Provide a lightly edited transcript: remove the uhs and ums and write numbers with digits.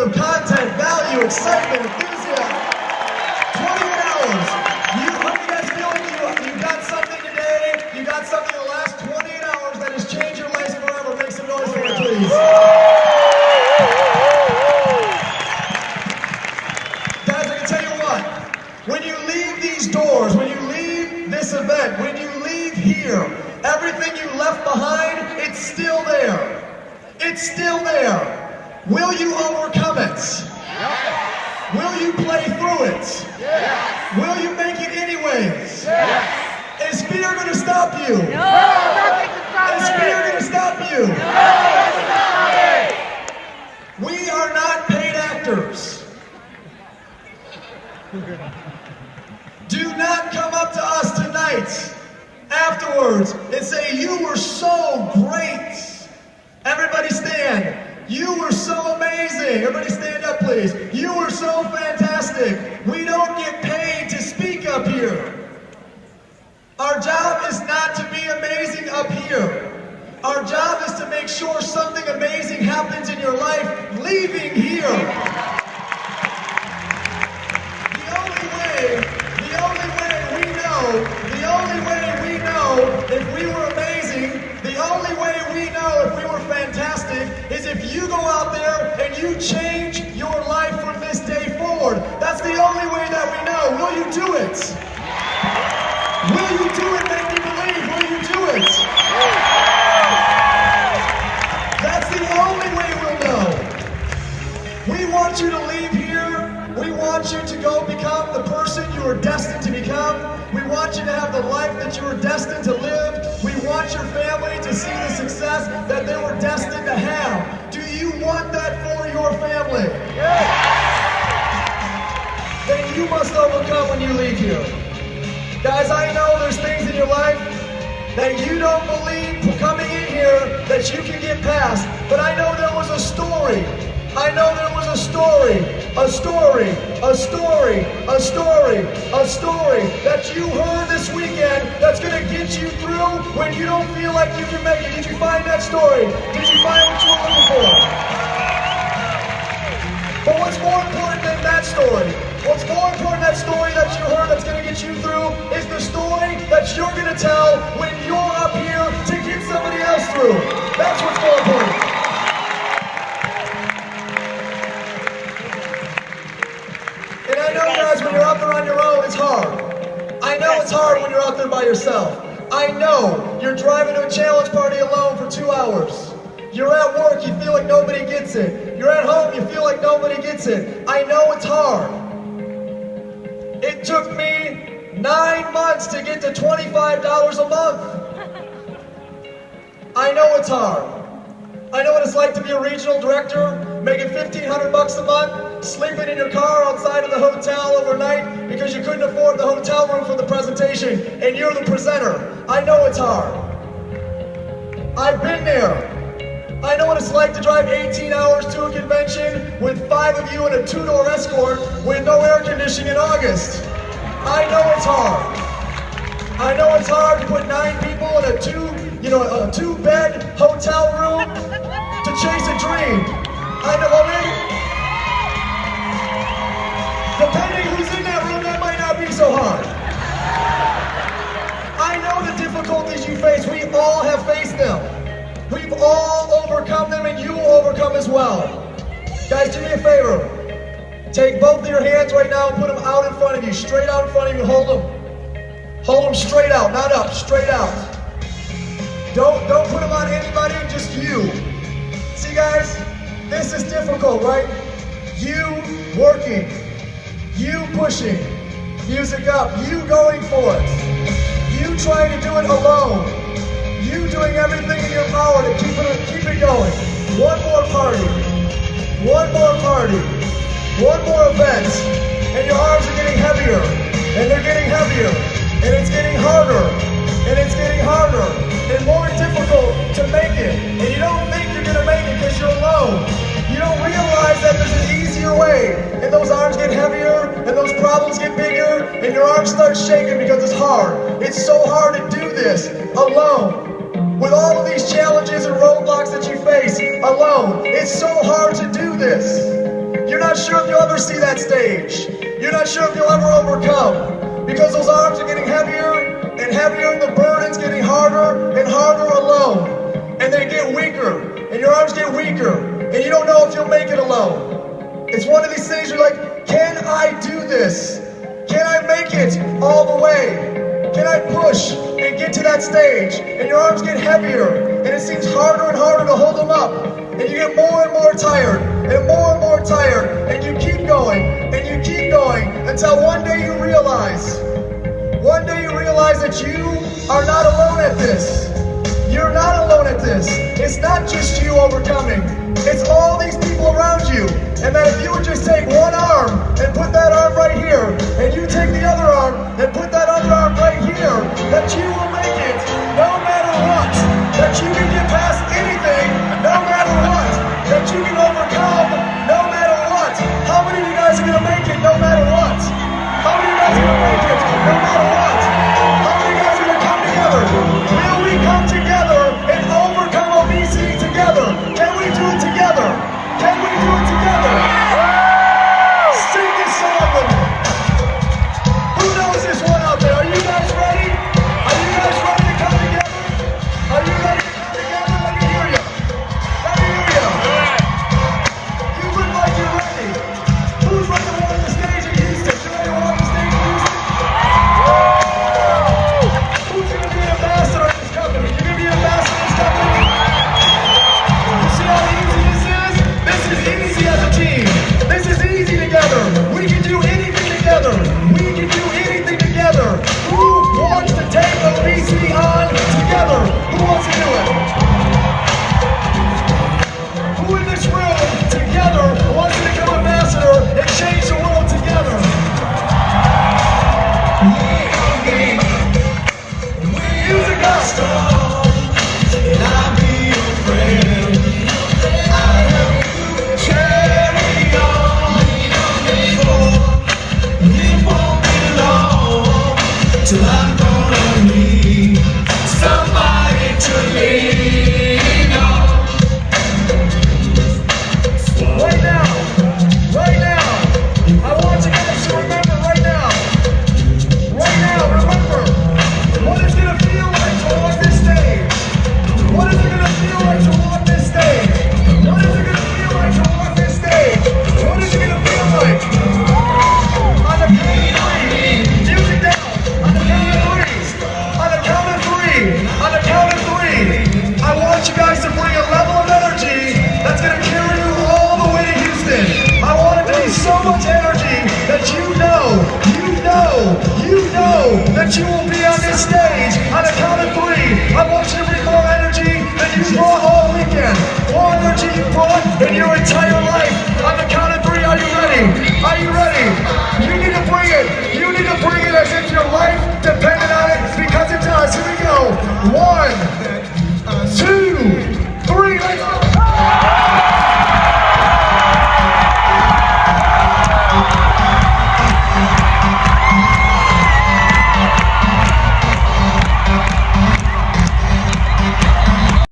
of content, value, excitement, enthusiasm. 28 hours. How do you guys feel like you got something today? You got something in the last 28 hours that has changed your lives forever. Make some noise for it, please. Guys, I can tell you what. When you leave these doors, when you leave this event, when you leave here, everything you left behind, it's still there. It's still there. Will you overcome it? Yes. Will you play through it? Yes. Will you make it anyways? Yes. Is fear going to stop you? No. Is fear going to stop you? No. We are not paid actors. Do not come up to us tonight afterwards and say, you were so great. Everybody stand. You were so amazing. Everybody stand up, please. You were so fantastic. We don't get paid to speak up here. Our job is not to be amazing up here. Our job is to make sure something amazing happens in your life leaving here. The only way we know if we were amazing, the only way we know if we were fantastic is if you go out there and you change your life from this day forward. That's the only way that we know. Will you do it? Will you do it? Make me believe. Will you do it? That's the only way we'll know. We want you to leave here. We want you to go become the person you are destined to become. We want you to have the life that you were destined to live. We want your family to see the success that they were destined to have. Do you want that for your family? Yes. Then you must overcome when you leave here. Guys, I know there's things in your life that you don't believe coming in here that you can get past. But I know there was a story. I know there was a story that you heard this weekend that's going to get you through when you don't feel like you can make it. Did you find that story? Did you find what you were looking for? But what's more important than that story? What's more important than that story that you heard that's going to get you through is the story that you're going to tell when you're up here to get somebody else through. That's what's more important. And I know, guys, when you're out there on your own, it's hard. I know it's hard when you're out there by yourself. I know you're driving to a challenge party alone for 2 hours. You're at work, you feel like nobody gets it. You're at home, you feel like nobody gets it. I know it's hard. It took me 9 months to get to $25 a month. I know it's hard. I know what it's like to be a regional director, making $1,500 a month, sleeping in your car outside of the hotel overnight because you couldn't afford the hotel room for the presentation, and you're the presenter. I know it's hard. I've been there. I know what it's like to drive 18 hours to a convention with 5 of you in a 2-door Escort with no air conditioning in August. I know it's hard. I know it's hard to put 9 people in a 2-bed hotel room to chase a dream. I know, depending who's in that room, that might not be so hard. I know the difficulties you face. We all have faced them. We've all overcome them, and you will overcome as well. Guys, do me a favor. Take both of your hands right now and put them out in front of you, straight out in front of you. Hold them. Hold them straight out, not up, straight out. Don't put them on anybody, just you. See, guys, this is difficult, right? You working, you pushing, music up, you going for it, you trying to do it alone, you doing everything in your power to keep it going. One more party, one more event, and your arms are getting heavier, and they're getting heavier, and it's getting harder, and it's getting harder, and more difficult to make it. And you don't think you're going to make it because you're alone. You don't realize that there's an easier way, and those arms get heavier, and those problems get bigger, and your arms start shaking because it's hard. It's so hard to do this alone. With all of these challenges and roadblocks that you face alone, it's so hard to do this. not sure if you'll ever see that stage. You're not sure if you'll ever overcome. Because those arms are getting heavier and heavier, and the burden's getting harder and harder alone. And they get weaker, and your arms get weaker, and you don't know if you'll make it alone. It's one of these things you're like, can I do this? Can I make it all the way? Can I push and get to that stage? And your arms get heavier, and it seems harder and harder to hold them up. And you get more and more tired, and more tired, and you keep going, and you keep going, until one day you realize that you are not alone at this. You're not alone at this. It's not just you overcoming. It's all these people around you. And that if you would just take one arm and put that arm right here, and you take the other arm and put that other arm right here, that you will make it no matter what. That you can get past anything no matter what. That you can overcome no matter what. How many of you guys are going to make it no matter what? How many of you guys are going to make it no matter what? How many of you guys are going to come together? Will we come together and overcome obesity together? Can we do it together? Can we do it together? Sing this song with me. Who knows this one out there? Are you guys ready? Are you guys ready to come together? Are you ready to come together? Let me hear you. Let me hear you. You look like you're ready. Who's ready to walk the stage in Houston? You ready to walk the stage in Houston? Who's going to be an ambassador in this company? You're going to be an ambassador in this company? You see how easy this is? This is easy as a team. This is easy together. We can do anything together. We can do anything together. Who wants to take obesity on together? Who wants to do it? Who in this room together wants to become ambassador and change the world together? Music up! And I'll be your friend. I'll help you carry on. It won't be long till I'm gonna need somebody to lean on. Right now, I want you guys to remember right now, remember, what is it gonna feel like to walk this stage? What is it gonna feel like to walk this stage? What is it gonna feel like to walk this stage? What is it gonna feel like? On the count of three, music down. On the count of three, on the count of three, on the count of three. I want you guys to bring a level of energy that's gonna carry you all the way to Houston. I want it to be so much energy that you know that you will be on this stage on the count of three. I want you to bring more energy than you brought all weekend. More energy you brought in your entire life. On the count of three, are you ready? Are you ready? You need to bring it. You need to bring it as if your life depended on it, because it does. Here we go. 1, 2.